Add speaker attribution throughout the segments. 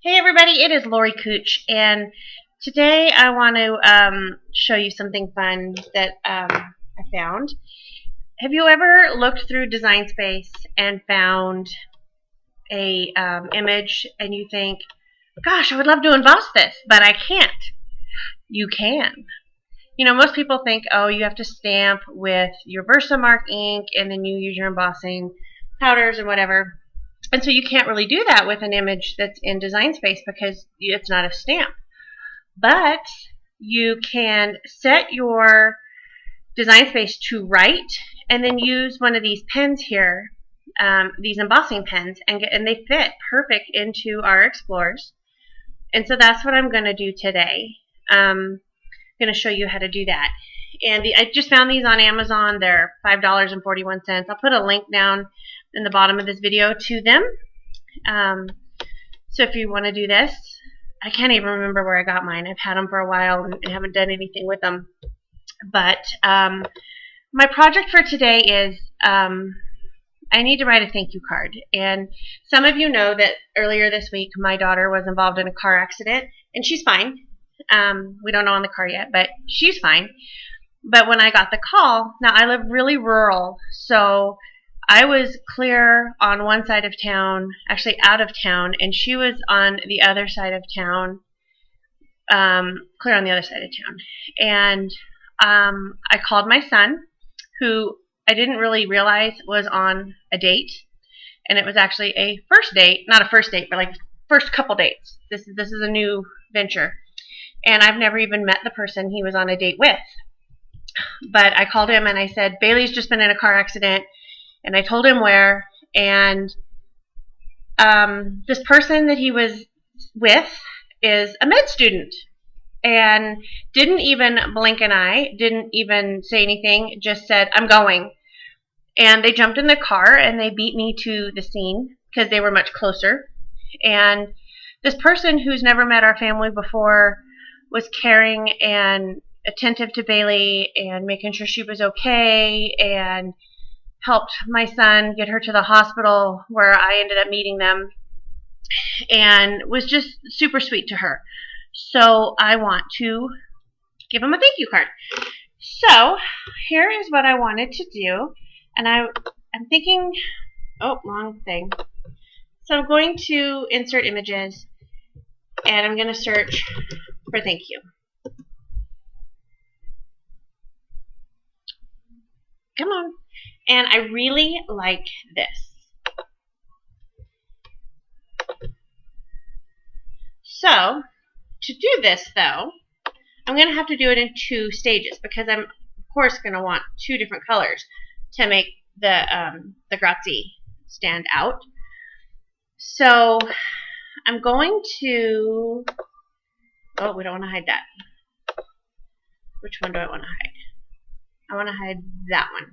Speaker 1: Hey everybody, it is Lori Kutsch, and today I want to show you something fun that I found. Have you ever looked through Design Space and found a image and you think, gosh, I would love to emboss this, but I can't? You can. You know, most people think, oh, you have to stamp with your Versamark ink and then you use your embossing powders and whatever. And so you can't really do that with an image that's in Design Space because it's not a stamp. But you can set your Design Space to write and then use one of these pens here, these embossing pens, and they fit perfect into our Explorers. And so that's what I'm going to do today. I'm going to show you how to do that. And I just found these on Amazon. They're $5.41. I'll put a link down in the bottom of this video to them. So if you want to do this, I can't even remember where I got mine. I've had them for a while and haven't done anything with them. But my project for today is I need to write a thank you card. And some of you know that earlier this week my daughter was involved in a car accident, and she's fine. We don't know on the car yet, but she's fine. But when I got the call, now I live really rural, so I was clear on one side of town, actually out of town, and she was on the other side of town, clear on the other side of town. And I called my son, who I didn't really realize was on a date, and it was actually a first date, not a first date, but like first couple dates. This is a new venture, and I've never even met the person he was on a date with. But I called him and I said, Bailey's just been in a car accident, and I told him where, and this person that he was with is a med student, and didn't even blink an eye, didn't even say anything, just said, I'm going. And they jumped in the car and they beat me to the scene because they were much closer. And this person who's never met our family before was caring and attentive to Bailey and making sure she was okay, and helped my son get her to the hospital where I ended up meeting them, and was just super sweet to her. So I want to give him a thank you card. So here is what I wanted to do, and I'm thinking, oh, wrong thing. So I'm going to insert images, and I'm going to search for thank you. Come on. And I really like this. So, to do this though, I'm going to have to do it in 2 stages because I'm, of course, going to want 2 different colors to make the grazie stand out. So, I'm going to, oh, we don't want to hide that. Which one do I want to hide? I want to hide that one.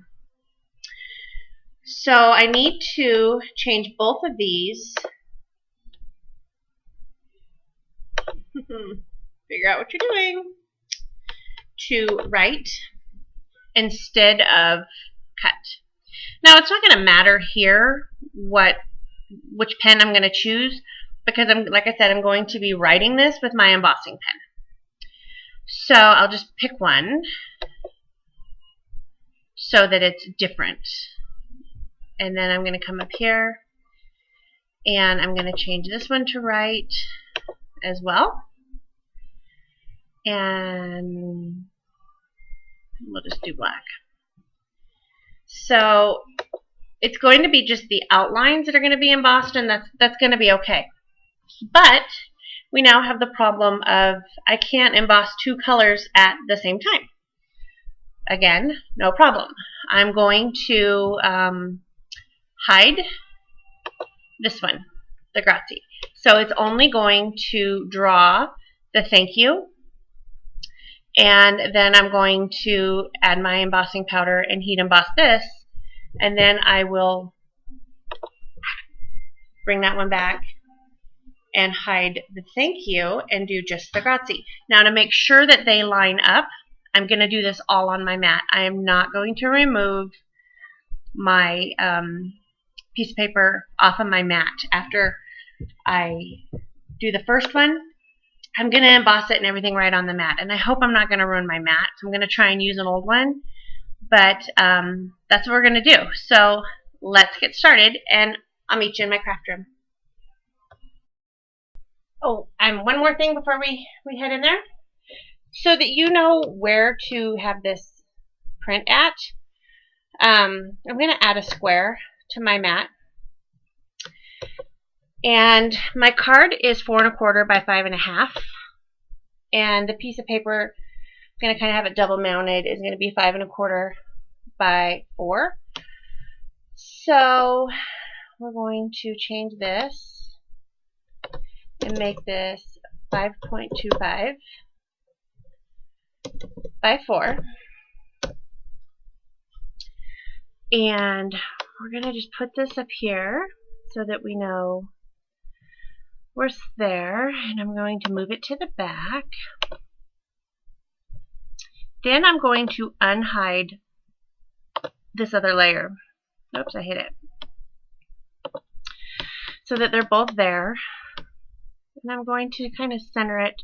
Speaker 1: So I need to change both of these. Figure out what you're doing. To write instead of cut. Now it's not going to matter here which pen I'm going to choose, because like I said, I'm going to be writing this with my embossing pen. So I'll just pick one so that it's different. And then I'm going to come up here and I'm going to change this one to write as well. And we'll just do black. So it's going to be just the outlines that are going to be embossed, and that's going to be okay. But we now have the problem of I can't emboss 2 colors at the same time. Again, no problem. I'm going to hide this one, the grazie. So it's only going to draw the thank you, and then I'm going to add my embossing powder and heat emboss this, and then I will bring that one back and hide the thank you and do just the grazie. Now to make sure that they line up, I'm going to do this all on my mat. I am not going to remove my piece of paper off of my mat after I do the first one, I'm going to emboss it and everything right on the mat. And I hope I'm not going to ruin my mat. So I'm going to try and use an old one. But that's what we're going to do. So let's get started, and I'll meet you in my craft room. Oh, one more thing before we head in there. So that you know where to have this print at, I'm going to add a square to my mat. And my card is 4 1/4 by 5 1/2. And the piece of paper, I'm going to kind of have it double mounted, is going to be 5 1/4 by 4. So we're going to change this and make this 5.25 by 4. And we're going to just put this up here so that we know we're there. And I'm going to move it to the back. Then I'm going to unhide this other layer. Oops, I hit it. So that they're both there. And I'm going to kind of center it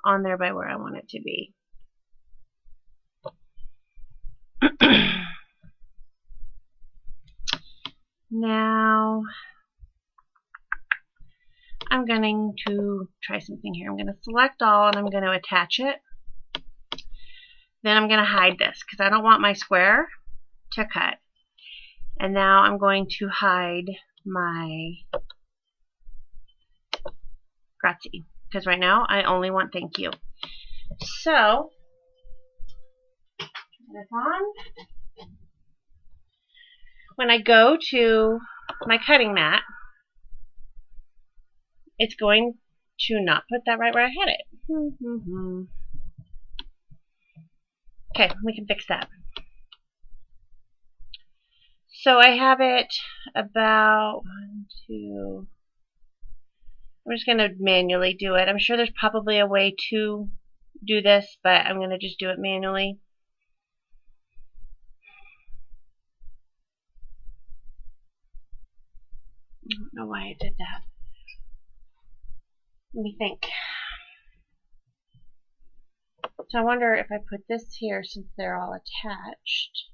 Speaker 1: on there by where I want it to be. Now, I'm going to try something here. I'm going to select all and I'm going to attach it. Then I'm going to hide this because I don't want my square to cut. And now I'm going to hide my grazie because right now I only want thank you. So, turn this on. When I go to my cutting mat, it's going to not put that right where I had it. Okay, we can fix that. So I have it about 1, 2. I'm just going to manually do it. I'm sure there's probably a way to do this, but I'm going to just do it manually. I don't know why I did that. Let me think. So I wonder if I put this here, since they're all attached,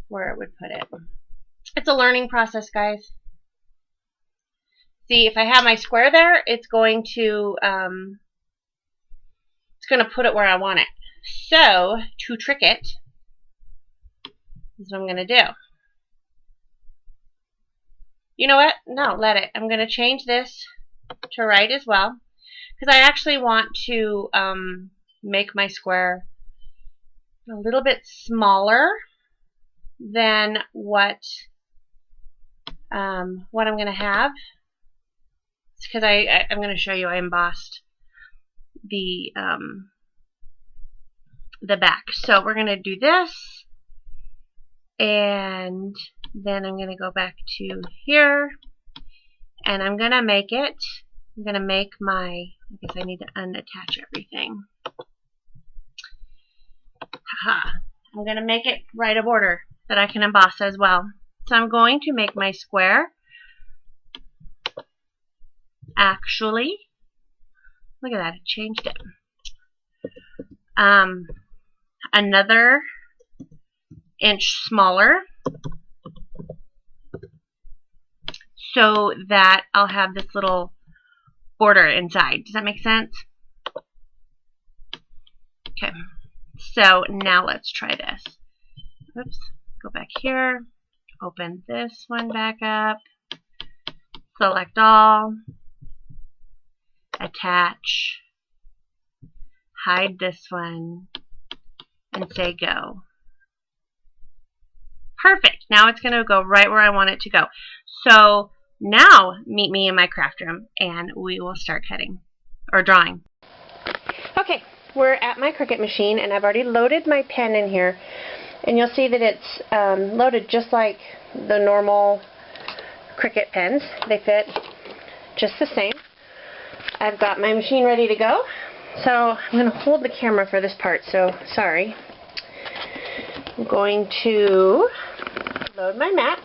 Speaker 1: where it would put it. It's a learning process, guys. See, if I have my square there, it's going to put it where I want it. So to trick it, this is what I'm going to do. You know what? No, let it. I'm going to change this to right as well, because I actually want to make my square a little bit smaller than what I'm going to have. It's because I'm going to show you I embossed the back. So we're going to do this, and then I'm going to go back to here, and I'm going to make it. I'm going to make my, I guess I need to unattach everything. Haha. I'm going to make it right of order that I can emboss as well. So I'm going to make my square. Actually, look at that, it changed it. Another inch smaller, so that I'll have this little border inside. Does that make sense? Okay, so now let's try this. Oops, go back here, open this one back up, select all, attach, hide this one, and say go. Perfect. Now it's going to go right where I want it to go. So now meet me in my craft room and we will start cutting or drawing. Okay, we're at my Cricut machine and I've already loaded my pen in here, and you'll see that it's loaded just like the normal Cricut pens. They fit just the same. I've got my machine ready to go. So I'm going to hold the camera for this part, so sorry. I'm going to load my mat.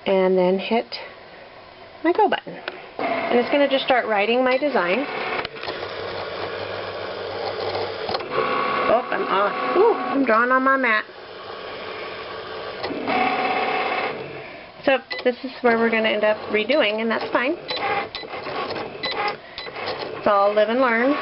Speaker 1: and then hit my go button. And it's going to just start writing my design. Oh, I'm off. Ooh, I'm drawing on my mat. So this is where we're going to end up redoing, and that's fine. It's all live and learn.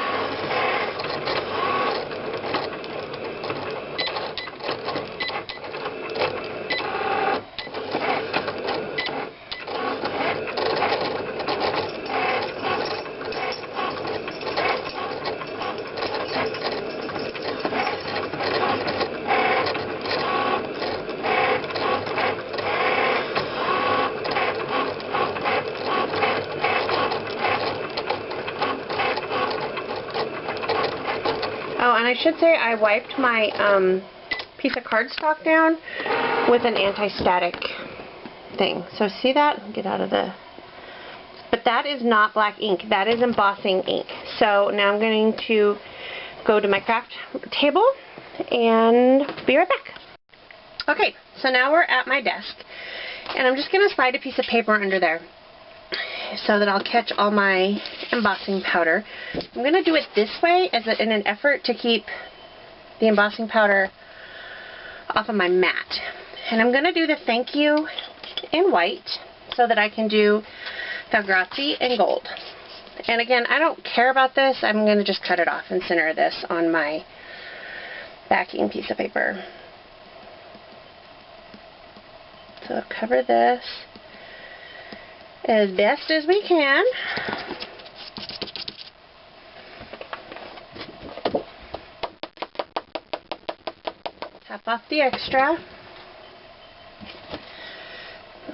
Speaker 1: Oh, and I should say I wiped my piece of cardstock down with an anti-static thing. So see that? Get out of the... But that is not black ink. That is embossing ink. So now I'm going to go to my craft table and be right back. Okay, so now we're at my desk. And I'm just going to slide a piece of paper under there so that I'll catch all my embossing powder. I'm going to do it this way in an effort to keep the embossing powder off of my mat. And I'm going to do the thank you in white so that I can do the grazie in gold. And again, I don't care about this. I'm going to just cut it off and center this on my backing piece of paper. So I'll cover this as best as we can. Tap off the extra.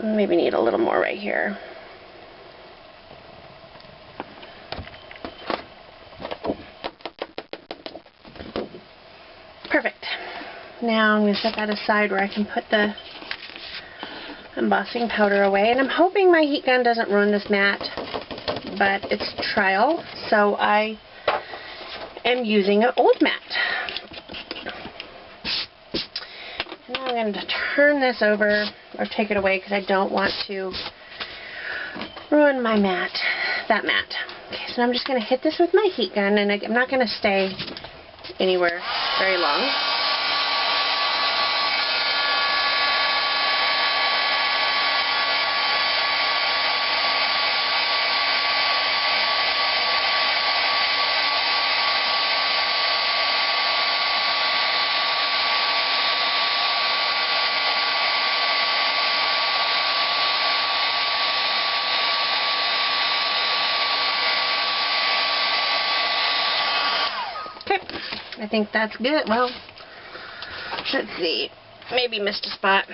Speaker 1: Maybe need a little more right here. Perfect. Now I'm going to set that aside where I can put the embossing powder away, and I'm hoping my heat gun doesn't ruin this mat, but it's trial, so I am using an old mat. And now I'm going to turn this over or take it away because I don't want to ruin my mat, that mat. Okay, so I'm just going to hit this with my heat gun, and I'm not going to stay anywhere very long. I think that's good. Well, let's see. Maybe missed a spot.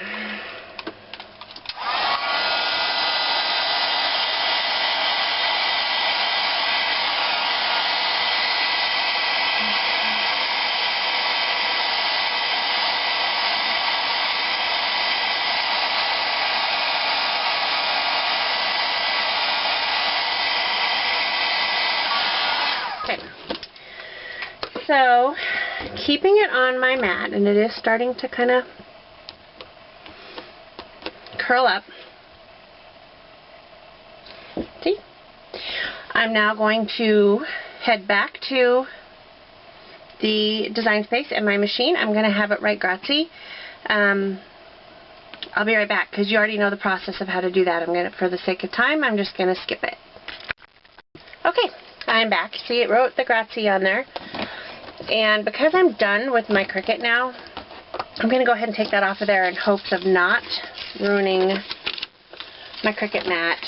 Speaker 1: Okay. So, keeping it on my mat, and it is starting to kind of curl up. See? I'm now going to head back to the design space and my machine. I'm going to have it write grazie. I'll be right back because you already know the process of how to do that. For the sake of time, I'm just going to skip it. Okay, I'm back. See, it wrote the grazie on there. And because I'm done with my Cricut now, I'm going to go ahead and take that off of there in hopes of not ruining my Cricut mat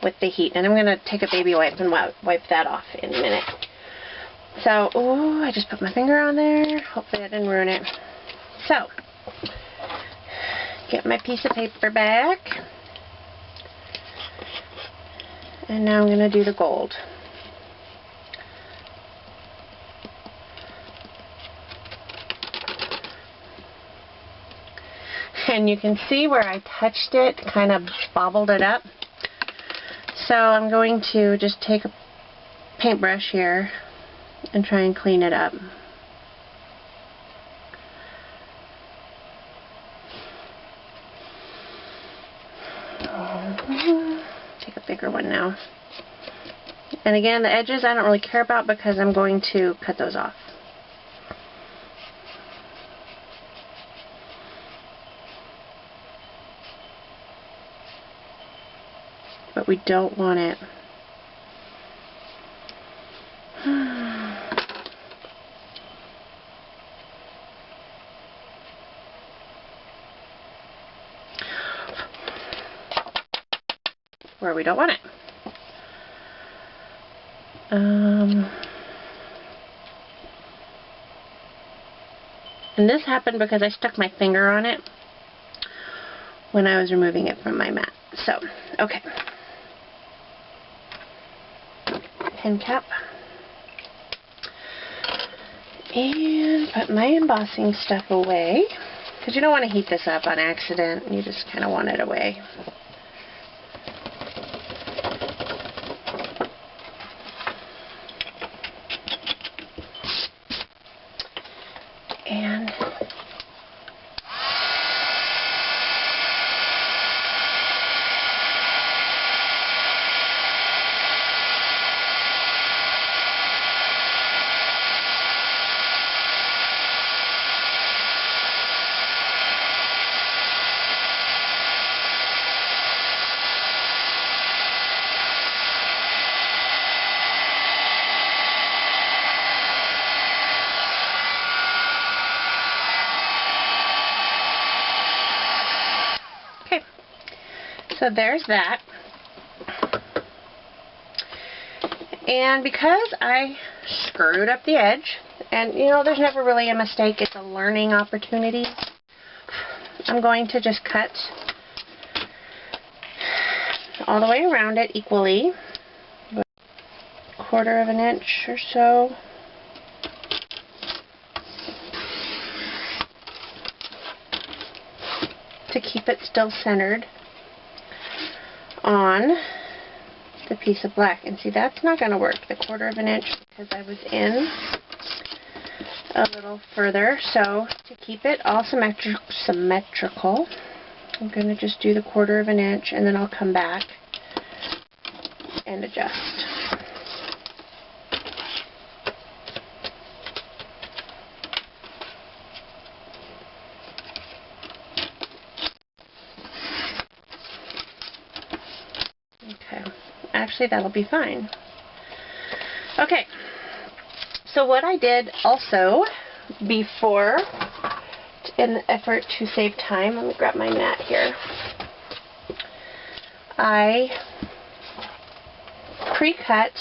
Speaker 1: with the heat. And I'm going to take a baby wipe and wipe that off in a minute. So, ooh, I just put my finger on there. Hopefully I didn't ruin it. So, get my piece of paper back. And now I'm going to do the gold. And you can see where I touched it, kind of bobbled it up. So I'm going to just take a paintbrush here and try and clean it up. thicker one now. And again, the edges I don't really care about because I'm going to cut those off. But we don't want it. Where we don't want it. And this happened because I stuck my finger on it when I was removing it from my mat. So, okay. Pen cap. And put my embossing stuff away. Because you don't want to heat this up on accident. You just kind of want it away. And so there's that. And because I screwed up the edge, and you know, there's never really a mistake, it's a learning opportunity, I'm going to just cut all the way around it equally, about 1/4 of an inch or so. To keep it still centered on the piece of black. And see, that's not going to work, the 1/4 of an inch, because I was in a little further. So to keep it all symmetrical, I'm going to just do the 1/4 of an inch, and then I'll come back and adjust. Actually, that'll be fine. Okay, so what I did also before, in the effort to save time, let me grab my mat here, I pre-cut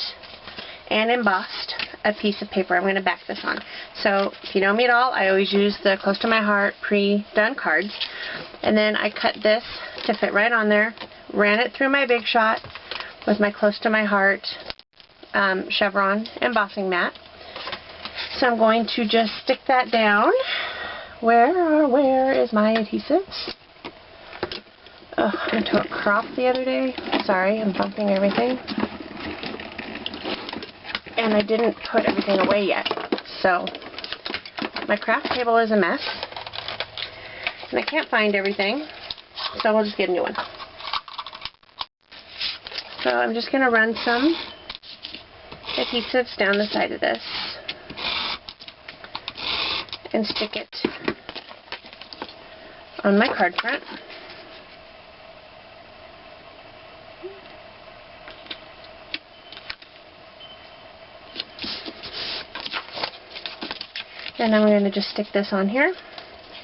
Speaker 1: and embossed a piece of paper. I'm going to back this on. So if you know me at all, I always use the close to my heart pre-done cards, and then I cut this to fit right on there, ran it through my Big Shot with my close to my heart chevron embossing mat. So I'm going to just stick that down. Where is my adhesives? Oh, I went to a crop the other day. Sorry, I'm bumping everything. And I didn't put everything away yet. So my craft table is a mess. And I can't find everything. So we'll just get a new one. So I'm just going to run some adhesives down the side of this and stick it on my card front. And I'm going to just stick this on here.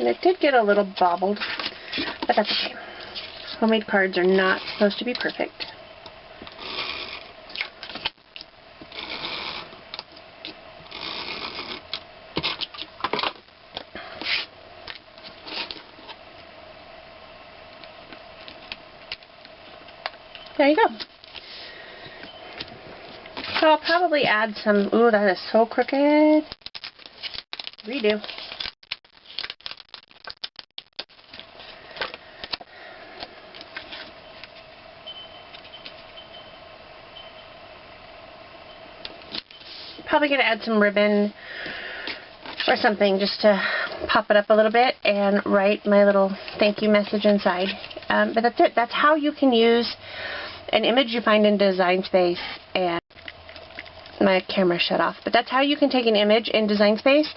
Speaker 1: And it did get a little bobbled, but that's okay. Homemade cards are not supposed to be perfect. There you go. So I'll probably add some, ooh, that is so crooked. Redo. Probably going to add some ribbon or something just to pop it up a little bit and write my little thank you message inside. But that's it. That's how you can use an image you find in Design Space, and my camera shut off. But that's how you can take an image in Design Space,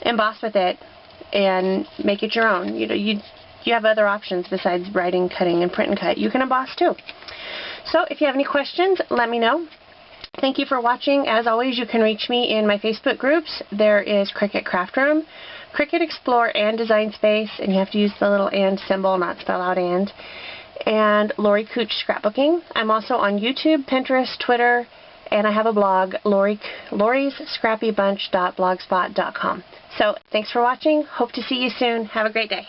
Speaker 1: emboss with it, and make it your own. You have other options besides writing, cutting, and print and cut. You can emboss too. So if you have any questions, let me know. Thank you for watching. As always, you can reach me in my Facebook groups. There is Cricut Craft Room, Cricut Explore, and Design Space, and you have to use the little and symbol, not spell out and Lori Kutsch Scrapbooking. I'm also on YouTube, Pinterest, Twitter, and I have a blog, lorisscrappybunch.blogspot.com. So thanks for watching. Hope to see you soon. Have a great day.